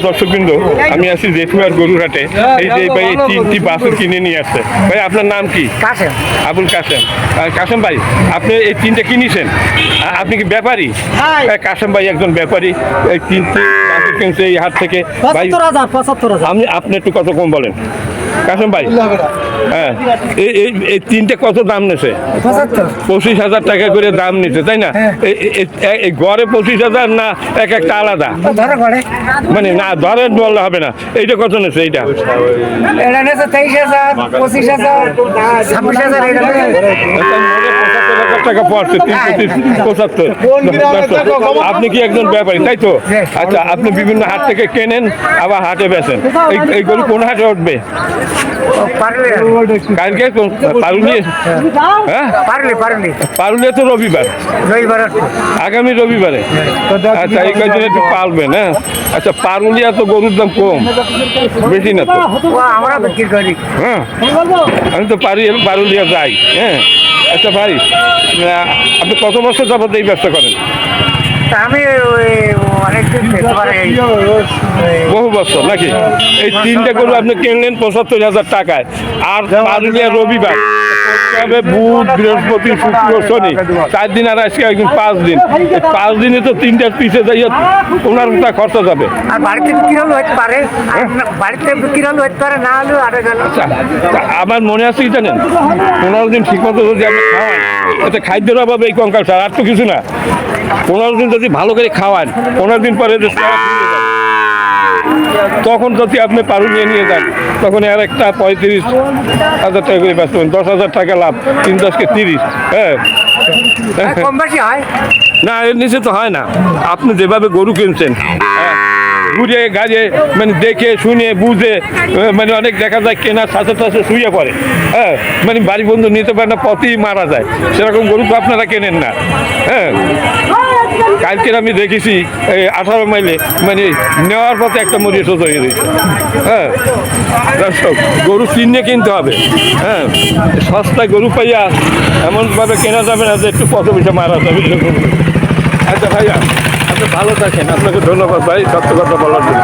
দর্শকবৃন্দ, আমি আছি জেঠুয়ার গরুরহাটে। এই যে ভাই এই 3টি বাছুর কিনে নিয়ে আসছে। ভাই আপনার নাম কি? কাশেম। আবুল কাশেম। কাশেম ভাই, আপনি এই 3টে কিনেছেন, আপনি কি ব্যাপারী? কাশেম ভাই একজন ব্যাপারী। এই 3টি বাছুর কিনছে এই হাট থেকে। ভাই 75,000 আপনি একটু কত কম বলেন কাশেম ভাই। হ্যাঁ, এই 3টে কত দাম নিছে? 25,000 টাকা করে দাম নিচ্ছে, তাই না? এই গড়ে 25,000 না এক একটা আলাদা? মানে না ধরেন বললে হবে না। এইটা কত নিচ্ছে? এইটা 23,000, 25,000, 75,000 টাকা পড়ছে। 375। আপনি কি একজন ব্যাপারী, তাই তো? আচ্ছা, আপনি বিভিন্ন হাট থেকে কেনেন আবার হাটে বেচেন। এই গরু কোন হাটে উঠবে কালকে? পারুলিয়া? হ্যাঁ, পারুলিয়া তো রবিবার, আগামী রবিবারে। আচ্ছা, এই কয়েকদিন একটু পালবেন। হ্যাঁ, আচ্ছা, পারুলিয়া তো গরুর দাম কম, বেশি না তো? আমরা বিক্রি করি। হ্যাঁ, আমি তো পারুলিয়া যাই। হ্যাঁ, আচ্ছা ভাই, আপনি কত বছর যাবত এই ব্যবসা করেন? আমি অনেকদিন বহু বছর নাকি? এই 3টে গরু আপনি কিনলেন 75,000 টাকায়। আর পারুলিয়া রবিবার হবে, বুধ বৃহস্পতি শুক্র শনি, 4 দিন। আর আজকে একদিন 5 দিন। এই 5 দিনে তো 3টার পিছে যাইয়া ওনার খরচা যাবে। আর বাড়িতে বিক্রি হলে হতে পারে, বাড়িতে বিক্রি হলে হতে পারে, না হলেও আরো গেল। আমার মনে আছে কি জানেন, 15 দিন ঠিক মতো যদি আপনি খাওয়ান, এতে খাদ্যের অভাবে এই কঙ্কাল স্যার, আর তো কিছু না। 15 দিন যদি ভালো করে খাওয়ান, 15 দিন পরে তখন যদি আপনি পারুলিয়া নিয়ে যান, তখন আর একটা 35,000 টাকা করে ব্যস্ত হবেন। 10,000 টাকা লাভ, 3 10 30। হ্যাঁ, কম বেশি হয় না, এর নিচে তো হয় না। আপনি যেভাবে গরু কিনছেন, ঘুরে গাড়ে, মানে দেখে শুনে বুঝে, মানে অনেক দেখা যায় কেনার সাথে সাথে শুয়ে পড়ে। হ্যাঁ, মানে বাড়ি বন্ধু নিতে পারে না, পথেই মারা যায়। সেরকম গরু তো আপনারা কেনেন না। হ্যাঁ, কালকের আমি দেখেছি 18 মাইলে, মানে নেওয়ার পথে একটা মরিয়ে সোজা হয়ে দিয়েছে। হ্যাঁ, দর্শক, গরু কিনতে হবে। হ্যাঁ, সস্তায় গরু পাইয়া এমনভাবে কেনা যাবে না যে একটু পথ পিঠে মারা যাবে। আচ্ছা ভাইয়া, আপনি ভালো থাকেন। আপনাকে ধন্যবাদ ভাই সত্য কথা বলার জন্য।